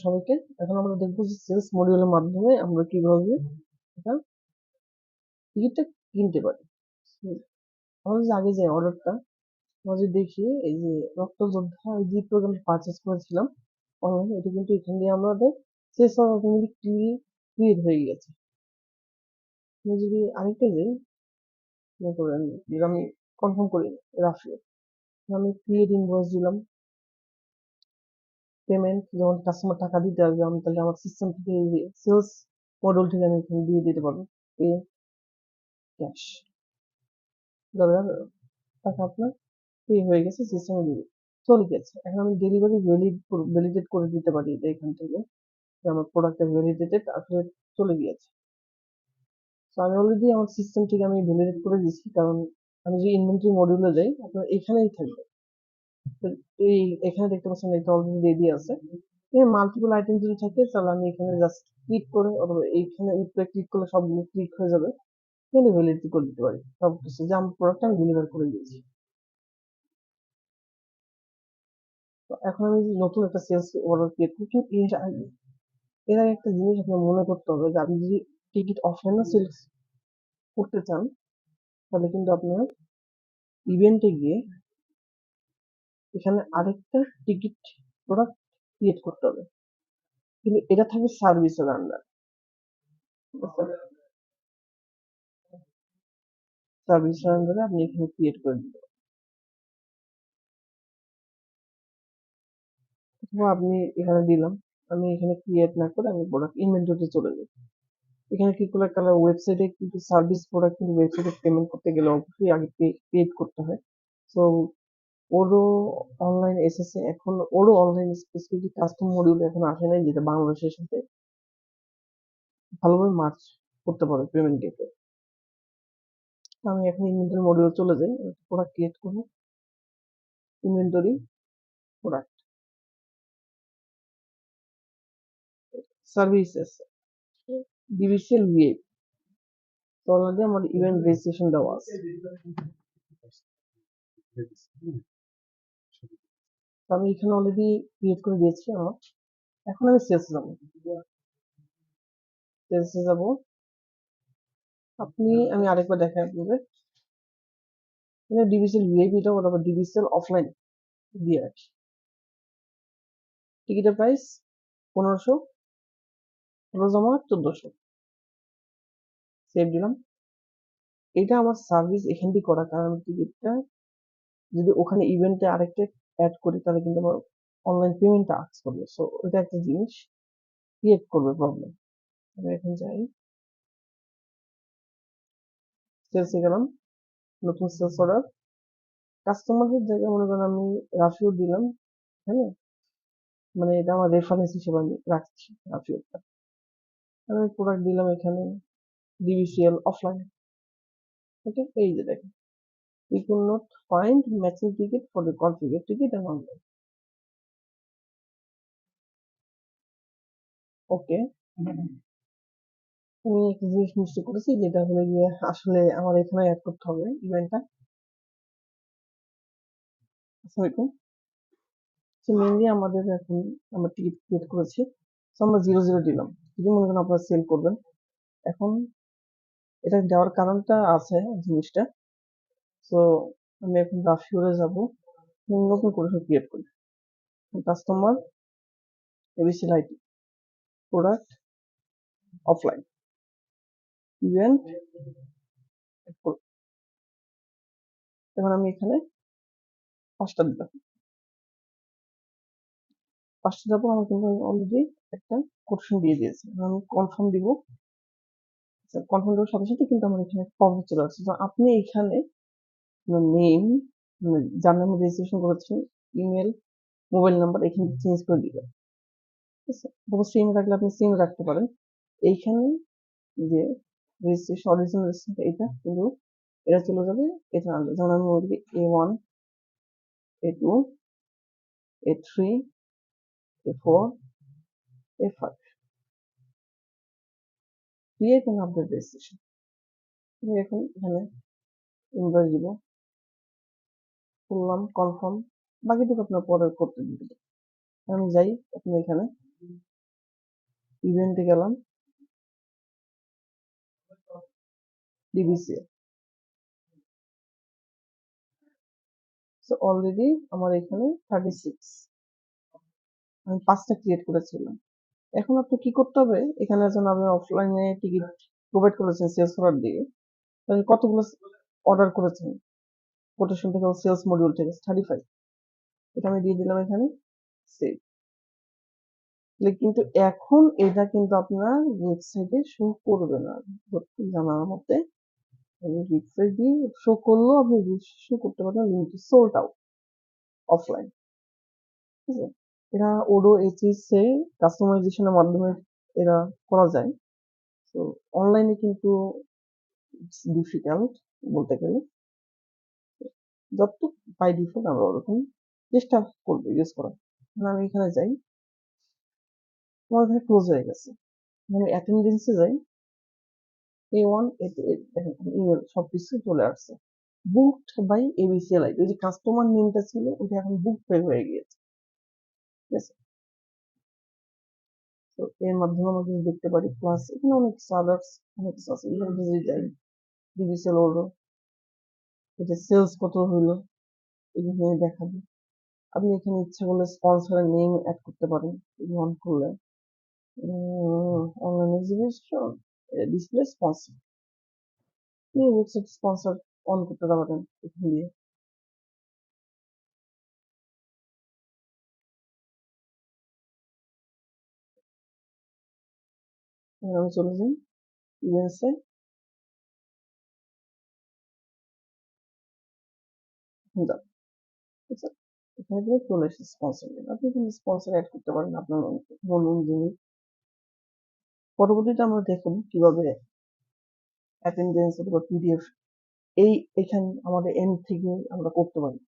সবাইকে এখন আমরা দেখবো যে সেলস মডিউলের মাধ্যমে আমরা কিভাবে এটা টিকিটটা কিনতে পারি। আমাদের যে আগে যে অর্ডারটা আমরা যদি দেখি, এই যে রক্তযোদ্ধা এই যে প্রোগ্রাম পারচেস করেছিলাম অনলাইনে, এটা কিন্তু এখান দিয়ে আমাদের শেষ অটোমেটিকলি ক্রিয়েট হয়ে গেছে। আমি যদি আরেকটা যাই, মনে করেন যে আমি কনফার্ম করি রাফিও, আমি ক্রিয়েট ইনভয়েস দিলাম, পেমেন্ট যখন কাস্টমার টাকা দিতে আসবে আমি তাহলে আমার সিস্টেম থেকে সেলস মডেল থেকে আমি এখানে দিয়ে দিতে পারবো পে ক্যাশ, ধরেন টাকা আপনার পে হয়ে গেছে, সিস্টেমে দিয়ে চলে গেছে। এখন আমি ডেলিভারি ভ্যালিডেট করে দিতে পারি এটা এখান থেকে, যে আমার প্রোডাক্টটা ভ্যালিডেটেড আসলে চলে গিয়েছে। তো আমি অলরেডি আমার সিস্টেম থেকে আমি ভ্যালিডেট করে দিচ্ছি, কারণ আমি যে ইনভেন্টরি মডিউলে যাই আপনার এখানেই থাকবে। তো এই এখানে দেখতে পাচ্ছেন এটা অলরেডি রেডি আছে। মাল্টিপল আইটেম যদি থাকে তাহলে আমি এখানে জাস্ট ক্লিক করে অথবা এইখানে উপরে ক্লিক করলে সবগুলো ক্লিক হয়ে যাবে, এখানে ভ্যালিডেট করে দিতে পারি সব কিছু যে আমার প্রোডাক্ট আমি ডেলিভার করে দিয়েছি। তো এখন আমি নতুন একটা সেলস অর্ডার ক্রিয়েট করি, কিন্তু এর আগে একটা জিনিস আপনার মনে করতে হবে যে আপনি যদি টিকিট অফলাইনে সেলস করতে চান তাহলে কিন্তু আপনার ইভেন্টে গিয়ে এখানে আরেকটা টিকিট প্রোডাক্ট ক্রিয়েট করতে হবে, কিন্তু এটা থাকবে সার্ভিসের আন্ডার। সার্ভিসের আন্ডারে আপনি এখানে ক্রিয়েট করে দিবেন, অথবা আপনি এখানে দিলাম, আমি এখানে ক্রিয়েট না করে আমি প্রোডাক্ট ইনভেন্টরিতে চলে যাই। এখানে কি করলে কালার ওয়েবসাইটে কিন্তু সার্ভিস প্রোডাক্ট কিন্তু ওয়েবসাইটে পেমেন্ট করতে গেলে অবশ্যই আগে পেড করতে হয়। সো ওরও অনলাইন এসেছে, এখন ওরও অনলাইন স্পেসিফিক কাস্টম মডিউল এখন আসে নাই, যেটা বাংলাদেশের সাথে ভালোভাবে মার্চ করতে পারে পেমেন্ট গেটওয়ে। আমি এখন ইনভেন্টরি মডিউলে চলে যাই, প্রোডাক্ট ক্রিয়েট করবো, ইনভেন্টরি প্রোডাক্ট সার্ভিসেস ডিভিসিএল ভিএ, তো অলরেডি আমার ইভেন্ট রেজিস্ট্রেশন দেওয়া আছে। তো আমি এখানে অলরেডি ক্রিয়েট করে দিয়েছি আমার। এখন আমি সেলসে যাবো, সেলসে যাবো। আমি আরেকবার দেখাই আপনাদের, এখানে ডিভিসিএল ভিআইপিটা অথবা ডিভিসিএল অফলাইন দিয়ে রাখি। টিকিটের প্রাইস 1500, জমা 1400, সেভ দিলাম। এটা আমার সার্ভিস এখান দিয়ে করা, কারণ টিকিটটা যদি ওখানে ইভেন্টে আরেকটা অ্যাড করি তাহলে কিন্তু আমার অনলাইন পেমেন্টটা আস্ক করবে, সো ওইটা একটা জিনিস ক্রিয়েট করবে প্রবলেম। আমি এখন যাই, সেলসে গেলাম, নতুন সেলস অর্ডার, কাস্টমারদের জায়গায় মনে করেন আমি রাফিও দিলাম, হ্যাঁ, মানে এটা আমার রেফারেন্স হিসেবে আমি রাখছি রাফিওটা। আমি প্রোডাক্ট দিলাম এখানে ডিভিসিএল অফলাইন, ওকে। এই যে দেখেন, we could not find matching ticket for the configured ticket and online, ওকে। আমি একটা জিনিস মিস্টেক করেছি, যেটা হলে গিয়ে আসলে আমার এখানে অ্যাড করতে হবে ইভেন্টটা। আসসালামাইকুম। সো মেনলি আমাদের এখন আমরা টিকিট ক্রিয়েট করেছি, সো আমরা 00 দিলাম। যদি মনে করেন আপনারা সেল করবেন, এখন এটা দেওয়ার কারণটা আছে জিনিসটা। সো আমি এখন রাফিওরে যাব, নতুন করে ক্রিয়েট করি, customer ABC IT product offline event. এখন আমি এখানে 5টা দিলাম, 5টা দেবো। আমি কিন্তু অলরেডি একটা কোটেশন দিয়ে দিয়েছি, আমি কনফার্ম দিব। কনফার্ম দেওয়ার সাথে সাথে কিন্তু আমার এখানে ফর্ম চলে আসছে। তো আপনি এখানে নেম, যার নামে রেজিস্ট্রেশন করেছেন, ইমেল, মোবাইল নাম্বার এখানে চেঞ্জ করে দিবেন, ঠিক আছে। সেম রাখলে আপনি সেম রাখতে পারেন। এইখানে যে রেজিস্ট্রেশন, অরিজিনাল রেজিস্ট্রেশন এটা, কিন্তু এটা চলে যাবে এটা আনবে। যেমন আমি ওইদিকে A1, A2, A3, A4, A5 create and update registration. আমি এখন এখানে ইনভয়েস দিব, করলাম কনফার্ম, বাকিটুকু আপনার পরে করতে দিতে। আমি যাই, আপনি এখানে ইভেন্টে গেলাম, ডিবিসিএল। সো অলরেডি আমার এখানে 36, আমি 5টা ক্রিয়েট করেছিলাম। এখন আপনি কি করতে হবে, এখানে যেন আপনি অফলাইনে টিকিট প্রোভাইড করেছেন সেলস অর্ডার দিয়ে, তাহলে কতগুলো অর্ডার করেছেন কোটেশন থেকে, সেলস মডিউল থেকে 35, এটা আমি দিয়ে দিলাম এখানে সেভ। কিন্তু এখন এটা কিন্তু আপনার ওয়েবসাইটে শো করবে না, জানার মতে ওয়েবসাইট দিয়ে শো করলেও আপনি শো করতে পারবেন লিমিটেড সোল্ড আউট অফলাইন। ঠিক আছে, এরা ওডো এইচএস এ কাস্টমাইজেশনের মাধ্যমে এরা করা যায়। তো অনলাইনে কিন্তু ডিফিকাল্ট বলতে গেলে, যতটুকু বাই ডিফল্ট আমরা ওরকম চেষ্টা করবো ইউজ করার। আমি এখানে যাই, আমার এখানে ক্লোজ হয়ে গেছে, আমি অ্যাটেন্ডেন্সে যাই, A1 A2 দেখেন ইমেল সবকিছু চলে আসছে, বুকড বাই এবিসিএল আইডি। ওই যে কাস্টমার নেমটা ছিল ওটা এখন বুক পে হয়ে গিয়েছে। ঠিক আছে, তো এর মাধ্যমে আমরা কিছু দেখতে পারি, প্লাস এখানে অনেক কিছু আদার্স অনেক কিছু আছে। এখানে যদি যাই ডিবিসিএল হলো, এটা সেলস কত হলো এখানে দেখাবে। আপনি এখানে ইচ্ছা করলে স্পন্সরের নেম অ্যাড করতে পারেন, অন করলে অনলাইন এক্সিবিশন ডিসপ্লে স্পন্সর, এই ওয়েবসাইট স্পন্সর অন করতে পারেন এখান দিয়ে। আমি চলে যাই ইভেন্টসে, যান, ঠিক আছে, এখানে কিন্তু চলে এসেছে স্পন্সর নেম, আপনি এখানে স্পন্সর অ্যাড করতে পারেন আপনার মন অনুযায়ী। পরবর্তীতে আমরা দেখুন কিভাবে অ্যাটেন্ডেন্স অথবা পিডিএফ এই এখানে আমাদের এন্ড থেকে আমরা করতে পারি।